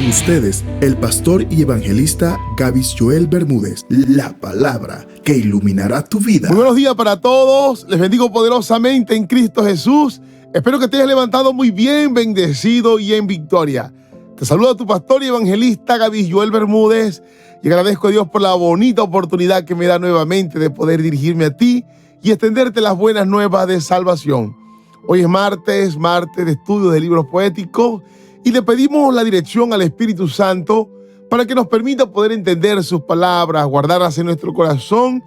ustedes, el pastor y evangelista Gavis Joel Bermúdez, la palabra que iluminará tu vida. Muy buenos días para todos, les bendigo poderosamente en Cristo Jesús. Espero que te hayas levantado muy bien, bendecido y en victoria. Te saluda tu pastor y evangelista Gavis Joel Bermúdez y agradezco a Dios por la bonita oportunidad que me da nuevamente de poder dirigirme a ti y extenderte las buenas nuevas de salvación. Hoy es martes de estudio de libros poéticos y le pedimos la dirección al Espíritu Santo para que nos permita poder entender sus palabras, guardarlas en nuestro corazón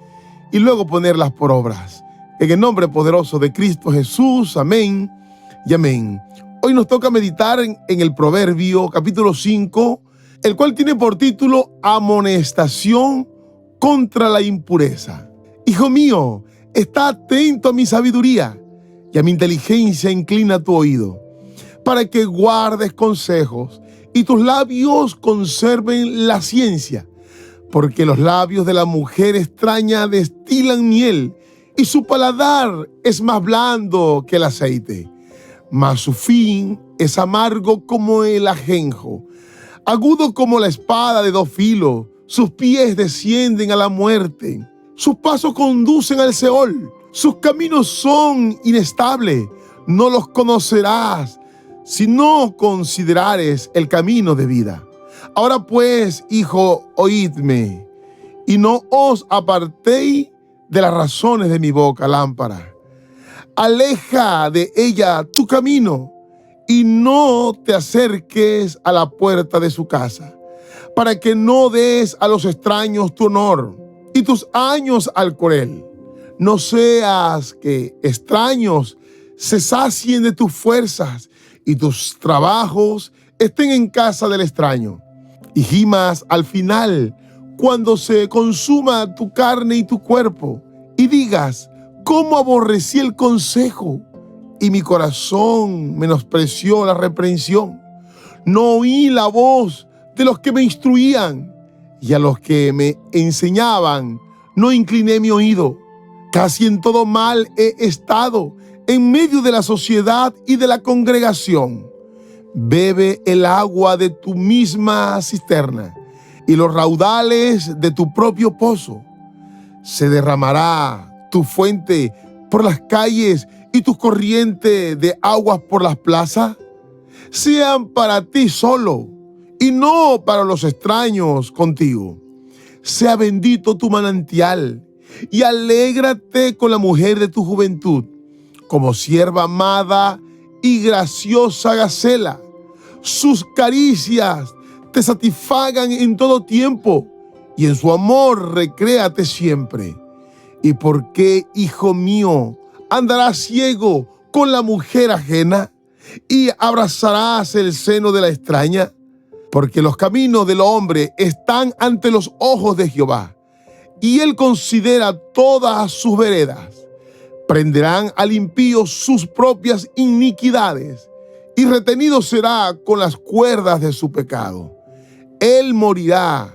y luego ponerlas por obras. En el nombre poderoso de Cristo Jesús, amén y amén. Hoy nos toca meditar en el Proverbio capítulo 5, el cual tiene por título Amonestación contra la impureza. Hijo mío, está atento a mi sabiduría y a mi inteligencia inclina tu oído, para que guardes consejos y tus labios conserven la ciencia, porque los labios de la mujer extraña destilan miel y su paladar es más blando que el aceite, mas su fin es amargo como el ajenjo, agudo como la espada de dos filos. Sus pies descienden a la muerte, sus pasos conducen al Seol, sus caminos son inestables. No los conocerás si no considerares el camino de vida. Ahora pues, hijo, oídme, y no os apartéis de las razones de mi boca, lámpara. Aleja de ella tu camino y no te acerques a la puerta de su casa, para que no des a los extraños tu honor y tus años al cruel. No seas que extraños se sacien de tus fuerzas y tus trabajos estén en casa del extraño. Y gimas al final cuando se consuma tu carne y tu cuerpo, y digas: ¿cómo aborrecí el consejo? Y mi corazón menospreció la reprensión. No oí la voz de los que me instruían, y a los que me enseñaban no incliné mi oído. Casi en todo mal he estado, en medio de la sociedad y de la congregación. Bebe el agua de tu misma cisterna y los raudales de tu propio pozo. Se derramará tu fuente por las calles y tus corrientes de aguas por las plazas. Sean para ti solo y no para los extraños contigo. Sea bendito tu manantial y alégrate con la mujer de tu juventud, como sierva amada y graciosa gacela. Sus caricias te satisfagan en todo tiempo, y en su amor recréate siempre. ¿Y por qué, hijo mío, andarás ciego con la mujer ajena y abrazarás el seno de la extraña? Porque los caminos del hombre están ante los ojos de Jehová, y él considera todas sus veredas. Prenderán al impío sus propias iniquidades, y retenido será con las cuerdas de su pecado. Él morirá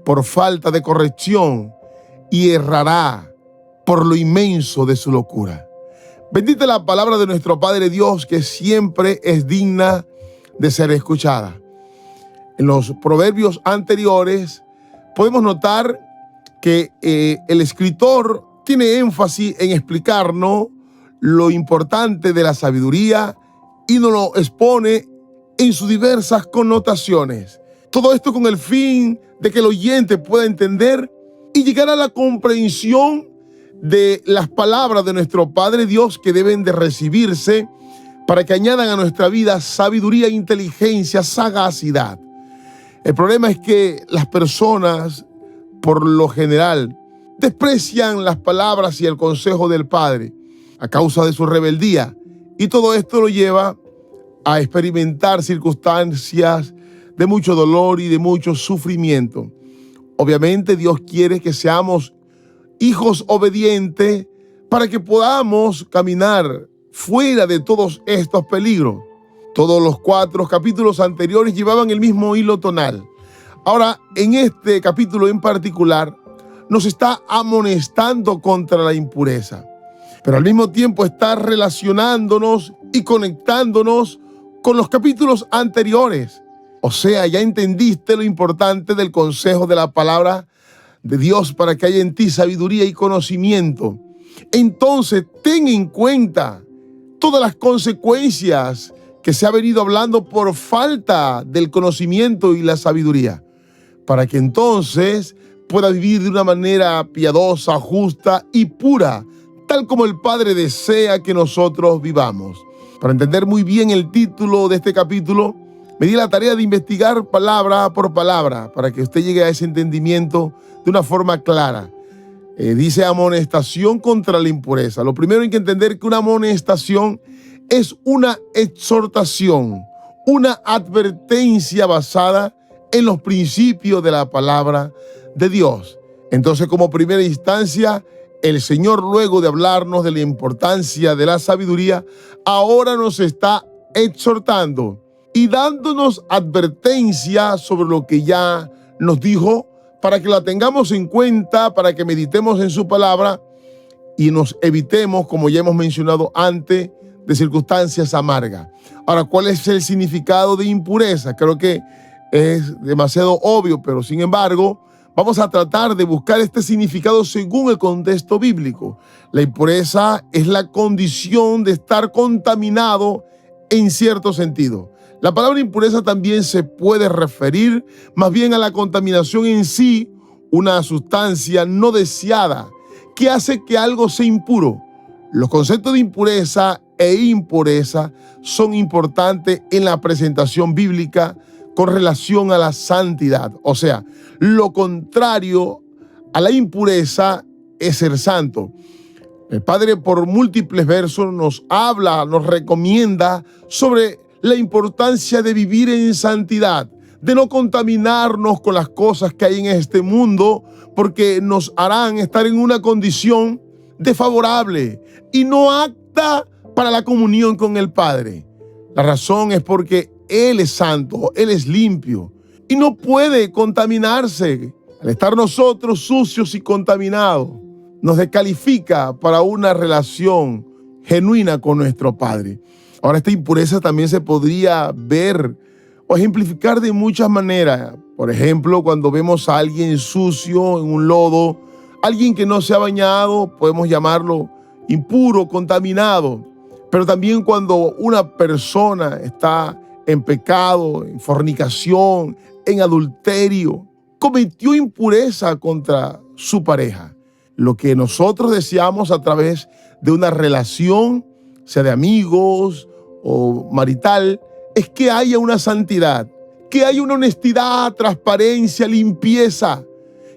por falta de corrección y errará por lo inmenso de su locura. Bendita la palabra de nuestro Padre Dios, que siempre es digna de ser escuchada. En los proverbios anteriores podemos notar que el escritor tiene énfasis en explicarnos lo importante de la sabiduría y nos lo expone en sus diversas connotaciones. Todo esto con el fin de que el oyente pueda entender y llegar a la comprensión de las palabras de nuestro Padre Dios, que deben de recibirse para que añadan a nuestra vida sabiduría, inteligencia, sagacidad. El problema es que las personas, por lo general, desprecian las palabras y el consejo del Padre a causa de su rebeldía, y todo esto lo lleva a experimentar circunstancias de mucho dolor y de mucho sufrimiento. Obviamente Dios quiere que seamos hijos obedientes para que podamos caminar fuera de todos estos peligros. Todos los 4 capítulos anteriores llevaban el mismo hilo tonal. Ahora, en este capítulo en particular, nos está amonestando contra la impureza, pero al mismo tiempo está relacionándonos y conectándonos con los capítulos anteriores. O sea, ya entendiste lo importante del consejo de la palabra de Dios para que haya en ti sabiduría y conocimiento. Entonces, ten en cuenta todas las consecuencias que se ha venido hablando por falta del conocimiento y la sabiduría, para que entonces pueda vivir de una manera piadosa, justa y pura, tal como el Padre desea que nosotros vivamos. Para entender muy bien el título de este capítulo, me di la tarea de investigar palabra por palabra para que usted llegue a ese entendimiento de una forma clara. Dice amonestación contra la impureza. Lo primero hay que entender que una amonestación es una exhortación, una advertencia basada en los principios de la palabra de Dios. Entonces, como primera instancia, el Señor, luego de hablarnos de la importancia de la sabiduría, ahora nos está exhortando y dándonos advertencia sobre lo que ya nos dijo, para que la tengamos en cuenta, para que meditemos en su palabra y nos evitemos, como ya hemos mencionado antes, de circunstancias amargas. Ahora, ¿cuál es el significado de impureza? Creo que es demasiado obvio, pero sin embargo, vamos a tratar de buscar este significado según el contexto bíblico. La impureza es la condición de estar contaminado en cierto sentido. La palabra impureza también se puede referir más bien a la contaminación en sí, una sustancia no deseada que hace que algo sea impuro. Los conceptos de impureza e impureza son importantes en la presentación bíblica con relación a la santidad. O sea, lo contrario a la impureza es ser santo. El Padre, por múltiples versos, nos habla, nos recomienda sobre la importancia de vivir en santidad, de no contaminarnos con las cosas que hay en este mundo, porque nos harán estar en una condición desfavorable y no apta para la comunión con el Padre. La razón es porque Él es santo, Él es limpio y no puede contaminarse. Al estar nosotros sucios y contaminados, nos descalifica para una relación genuina con nuestro Padre. Ahora, esta impureza también se podría ver o ejemplificar de muchas maneras. Por ejemplo, cuando vemos a alguien sucio en un lodo, alguien que no se ha bañado, podemos llamarlo impuro, contaminado. Pero también cuando una persona está en pecado, en fornicación, en adulterio, cometió impureza contra su pareja. Lo que nosotros deseamos a través de una relación, sea de amigos o marital, es que haya una santidad, que haya una honestidad, transparencia, limpieza,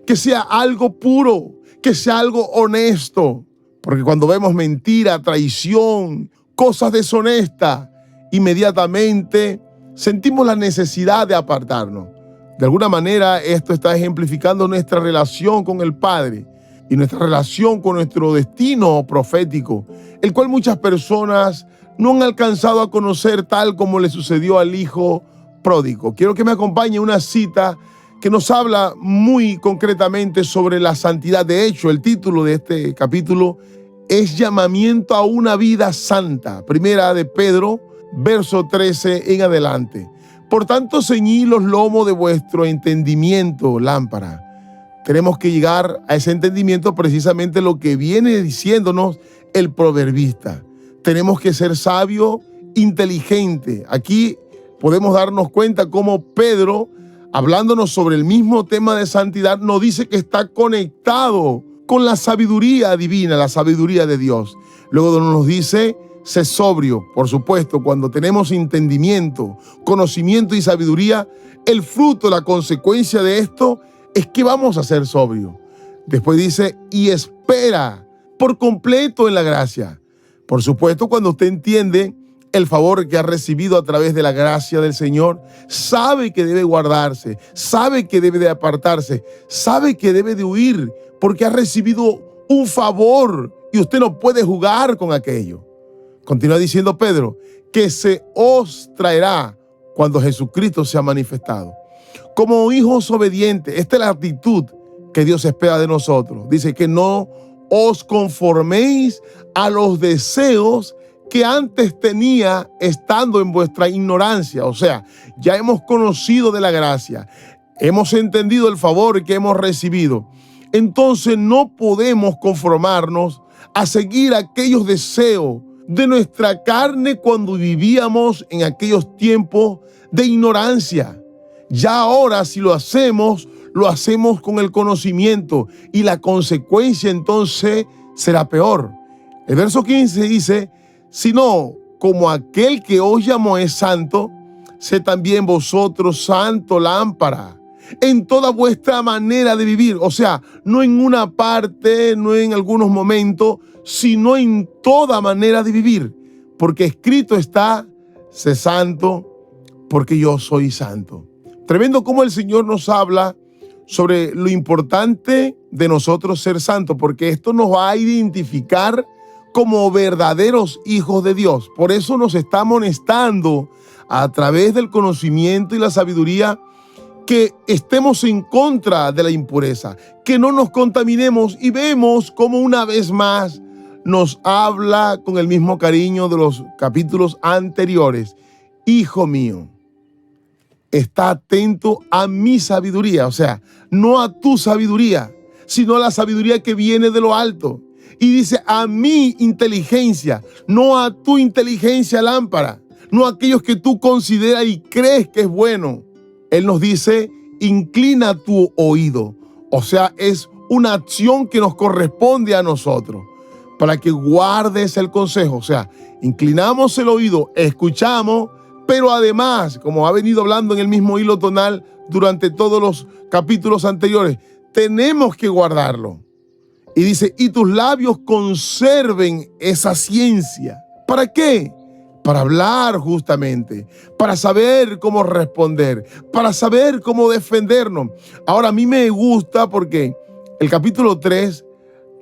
que sea algo puro, que sea algo honesto. Porque cuando vemos mentira, traición, cosas deshonestas, inmediatamente sentimos la necesidad de apartarnos. De alguna manera, esto está ejemplificando nuestra relación con el Padre y nuestra relación con nuestro destino profético, el cual muchas personas no han alcanzado a conocer, tal como le sucedió al hijo pródigo. Quiero que me acompañe una cita que nos habla muy concretamente sobre la santidad. De hecho, el título de este capítulo es Llamamiento a una vida santa. Primera de Pedro, verso 13 en adelante. Por tanto, ceñid los lomos de vuestro entendimiento, lámpara. Tenemos que llegar a ese entendimiento, precisamente lo que viene diciéndonos el proverbista. Tenemos que ser sabios, inteligentes. Aquí podemos darnos cuenta cómo Pedro, hablándonos sobre el mismo tema de santidad, nos dice que está conectado con la sabiduría divina, la sabiduría de Dios. Luego nos dice, sé sobrio. Por supuesto, cuando tenemos entendimiento, conocimiento y sabiduría, el fruto, la consecuencia de esto es que vamos a ser sobrios. Después dice, y espera por completo en la gracia. Por supuesto, cuando usted entiende el favor que ha recibido a través de la gracia del Señor, sabe que debe guardarse, sabe que debe de apartarse, sabe que debe de huir, porque ha recibido un favor y usted no puede jugar con aquello. Continúa diciendo Pedro, que se os traerá cuando Jesucristo sea manifestado. Como hijos obedientes, esta es la actitud que Dios espera de nosotros. Dice que no os conforméis a los deseos que antes tenía estando en vuestra ignorancia. O sea, ya hemos conocido de la gracia, hemos entendido el favor que hemos recibido. Entonces no podemos conformarnos a seguir aquellos deseos de nuestra carne cuando vivíamos en aquellos tiempos de ignorancia. Ya ahora, si lo hacemos con el conocimiento, y la consecuencia entonces será peor. El verso 15 dice: sino como aquel que os llamó es santo, sé también vosotros santo, lámpara, en toda vuestra manera de vivir. O sea, no en una parte, no en algunos momentos, sino en toda manera de vivir. Porque escrito está: sé santo, porque yo soy santo. Tremendo cómo el Señor nos habla sobre lo importante de nosotros ser santos, porque esto nos va a identificar como verdaderos hijos de Dios. Por eso nos está amonestando a través del conocimiento y la sabiduría que estemos en contra de la impureza, que no nos contaminemos, y vemos como una vez más nos habla con el mismo cariño de los capítulos anteriores. Hijo mío, está atento a mi sabiduría, o sea, no a tu sabiduría, sino a la sabiduría que viene de lo alto. Y dice: a mi inteligencia, no a tu inteligencia, lámpara, no a aquellos que tú consideras y crees que es bueno. Él nos dice: inclina tu oído. O sea, es una acción que nos corresponde a nosotros para que guardes el consejo. O sea, inclinamos el oído, escuchamos, pero además, como ha venido hablando en el mismo hilo tonal durante todos los capítulos anteriores, tenemos que guardarlo. Y dice: y tus labios conserven esa ciencia. ¿Para qué? Para hablar justamente, para saber cómo responder, para saber cómo defendernos. Ahora, a mí me gusta porque el capítulo 3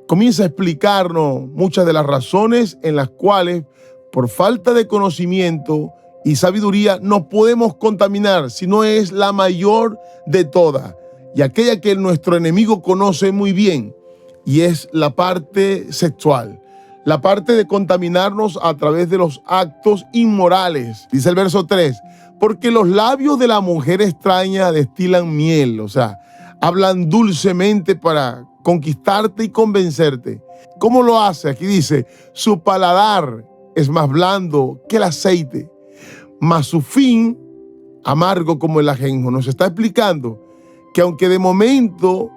comienza a explicarnos muchas de las razones en las cuales, por falta de conocimiento y sabiduría, nos podemos contaminar, si no es la mayor de todas, y aquella que nuestro enemigo conoce muy bien, y es la parte sexual, la parte de contaminarnos a través de los actos inmorales. Dice el verso 3, porque los labios de la mujer extraña destilan miel, o sea, hablan dulcemente para conquistarte y convencerte. ¿Cómo lo hace? Aquí dice: su paladar es más blando que el aceite, mas su fin amargo como el ajenjo. Nos está explicando que aunque de momento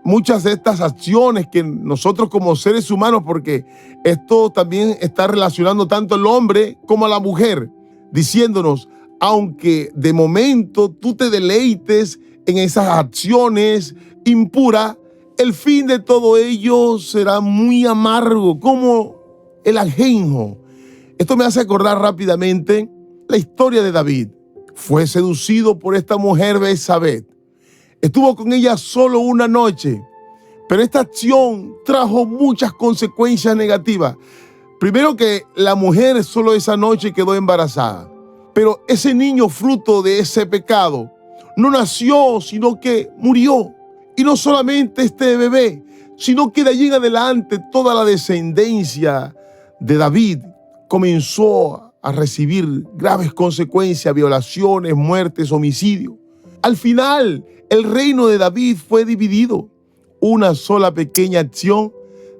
muchas de estas acciones que nosotros como seres humanos, porque esto también está relacionando tanto al hombre como a la mujer, diciéndonos, aunque de momento tú te deleites en esas acciones impuras, el fin de todo ello será muy amargo, como el ajenjo. Esto me hace acordar rápidamente la historia de David. Fue seducido por esta mujer Betsabé. Estuvo con ella solo una noche, pero esta acción trajo muchas consecuencias negativas. Primero, que la mujer solo esa noche quedó embarazada, pero ese niño, fruto de ese pecado, no nació, sino que murió. Y no solamente este bebé, sino que de allí en adelante toda la descendencia de David comenzó a recibir graves consecuencias: violaciones, muertes, homicidios. Al final, el reino de David fue dividido. Una sola pequeña acción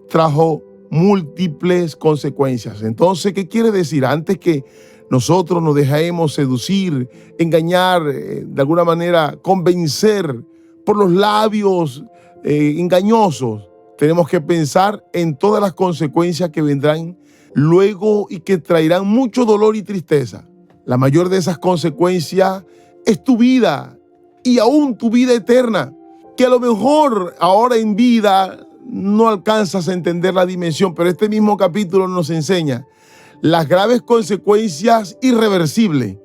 trajo múltiples consecuencias. Entonces, ¿qué quiere decir? Antes que nosotros nos dejemos seducir, engañar, de alguna manera convencer por los labios engañosos, tenemos que pensar en todas las consecuencias que vendrán luego y que traerán mucho dolor y tristeza. La mayor de esas consecuencias es tu vida, y aún tu vida eterna, que a lo mejor ahora en vida no alcanzas a entender la dimensión, pero este mismo capítulo nos enseña las graves consecuencias irreversibles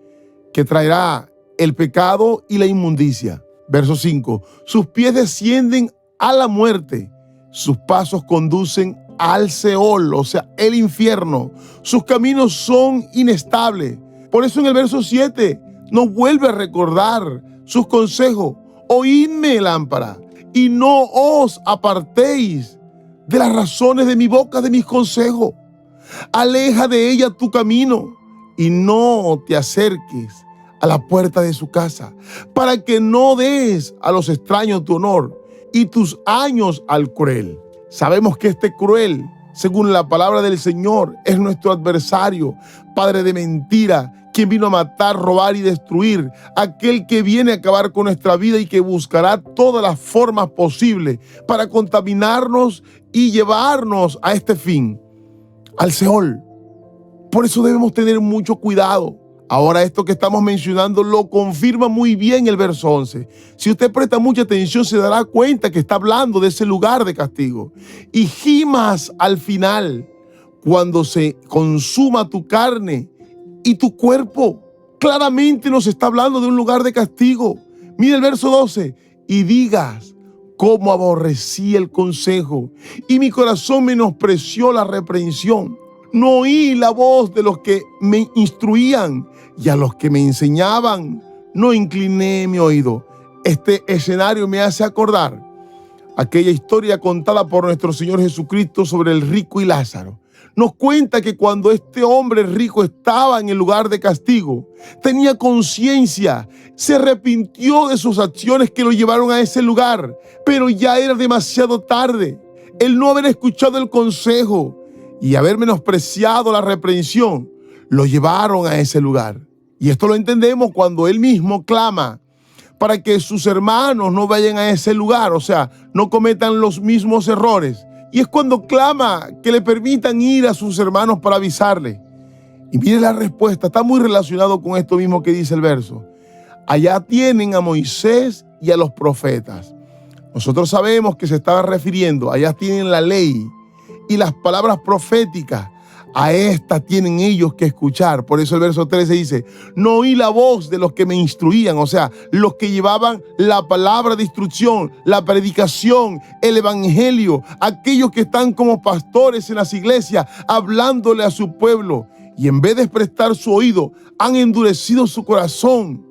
que traerá el pecado y la inmundicia. Verso 5, sus pies descienden a la muerte, sus pasos conducen al Seol, o sea, el infierno. Sus caminos son inestables. Por eso en el verso 7 nos vuelve a recordar sus consejos. Oídme, lámpara, y no os apartéis de las razones de mi boca, de mis consejos. Aleja de ella tu camino y no te acerques a la puerta de su casa, para que no des a los extraños tu honor y tus años al cruel. Sabemos que este cruel, según la palabra del Señor, es nuestro adversario, padre de mentira, quien vino a matar, robar y destruir, aquel que viene a acabar con nuestra vida y que buscará todas las formas posibles para contaminarnos y llevarnos a este fin, al Seol. Por eso debemos tener mucho cuidado. Ahora esto que estamos mencionando lo confirma muy bien el verso 11. Si usted presta mucha atención, se dará cuenta que está hablando de ese lugar de castigo. Y gimas al final, cuando se consuma tu carne y tu cuerpo. Claramente nos está hablando de un lugar de castigo. Mira el verso 12. Y digas, cómo aborrecí el consejo y mi corazón menospreció la reprensión. No oí la voz de los que me instruían y a los que me enseñaban no incliné mi oído. Este escenario me hace acordar aquella historia contada por nuestro Señor Jesucristo sobre el rico y Lázaro. Nos cuenta que cuando este hombre rico estaba en el lugar de castigo, tenía conciencia, se arrepintió de sus acciones que lo llevaron a ese lugar, pero ya era demasiado tarde. El no haber escuchado el consejo y haber menospreciado la reprensión, lo llevaron a ese lugar. Y esto lo entendemos cuando él mismo clama para que sus hermanos no vayan a ese lugar, o sea, no cometan los mismos errores. Y es cuando clama que le permitan ir a sus hermanos para avisarle. Y mire la respuesta, está muy relacionado con esto mismo que dice el verso. Allá tienen a Moisés y a los profetas. Nosotros sabemos que se estaba refiriendo, allá tienen la ley y las palabras proféticas. A estas tienen ellos que escuchar. Por eso el verso 13 dice, no oí la voz de los que me instruían, o sea, los que llevaban la palabra de instrucción, la predicación, el evangelio, aquellos que están como pastores en las iglesias, hablándole a su pueblo. Y en vez de prestar su oído, han endurecido su corazón.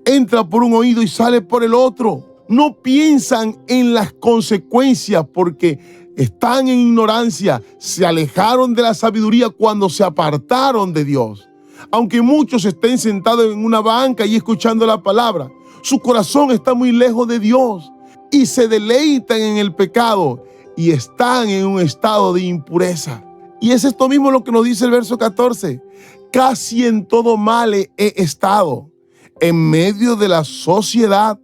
Entra por un oído y sale por el otro. No piensan en las consecuencias porque están en ignorancia, se alejaron de la sabiduría cuando se apartaron de Dios. Aunque muchos estén sentados en una banca y escuchando la palabra, su corazón está muy lejos de Dios y se deleitan en el pecado y están en un estado de impureza. Y es esto mismo lo que nos dice el verso 14. Casi en todo mal he estado, en medio de la sociedad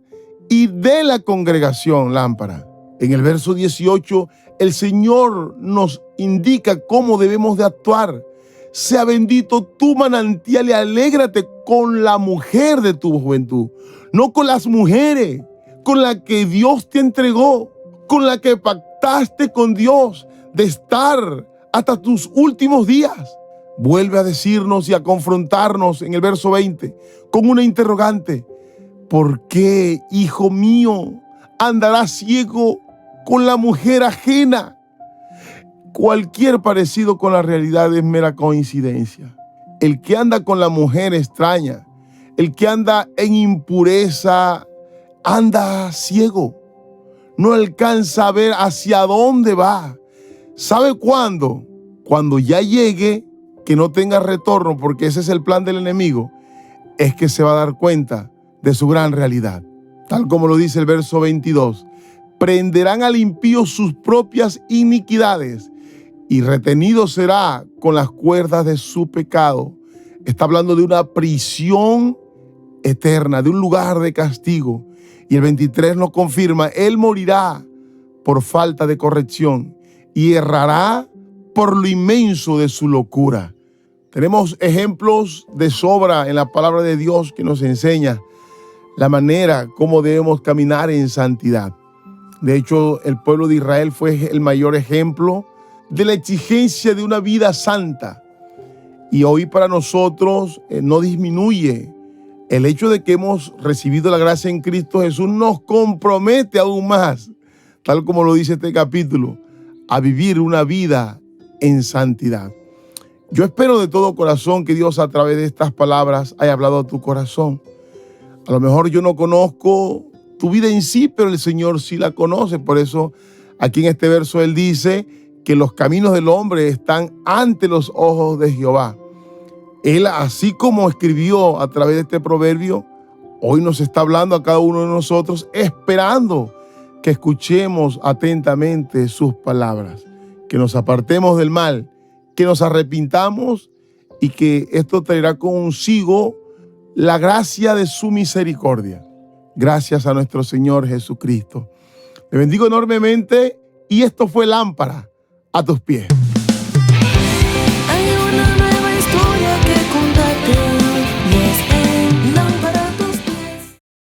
y de la congregación. Lámpara. En el verso 18, el Señor nos indica cómo debemos de actuar. Sea bendito tu manantial y alégrate con la mujer de tu juventud. No con las mujeres con las que Dios te entregó, con la que pactaste con Dios de estar hasta tus últimos días. Vuelve a decirnos y a confrontarnos en el verso 20 con una interrogante. ¿Por qué, hijo mío, andarás ciego con la mujer ajena? Cualquier parecido con la realidad es mera coincidencia. El que anda con la mujer extraña, el que anda en impureza, anda ciego. No alcanza a ver hacia dónde va. ¿Sabe cuándo? Cuando ya llegue, que no tenga retorno, porque ese es el plan del enemigo, es que se va a dar cuenta de su gran realidad. Tal como lo dice el verso 22. Prenderán al impío sus propias iniquidades y retenido será con las cuerdas de su pecado. Está hablando de una prisión eterna, de un lugar de castigo. Y el 23 nos confirma, él morirá por falta de corrección y errará por lo inmenso de su locura. Tenemos ejemplos de sobra en la palabra de Dios que nos enseña la manera como debemos caminar en santidad. De hecho, el pueblo de Israel fue el mayor ejemplo de la exigencia de una vida santa. Y hoy para nosotros no disminuye. El hecho de que hemos recibido la gracia en Cristo Jesús nos compromete aún más, tal como lo dice este capítulo, a vivir una vida en santidad. Yo espero de todo corazón que Dios a través de estas palabras haya hablado a tu corazón. A lo mejor yo no conozco tu vida en sí, pero el Señor sí la conoce. Por eso aquí en este verso Él dice que los caminos del hombre están ante los ojos de Jehová. Él, así como escribió a través de este proverbio, hoy nos está hablando a cada uno de nosotros, esperando que escuchemos atentamente sus palabras, que nos apartemos del mal, que nos arrepintamos y que esto traerá consigo la gracia de su misericordia. Gracias a nuestro Señor Jesucristo. Te bendigo enormemente y esto fue Lámpara a tus pies.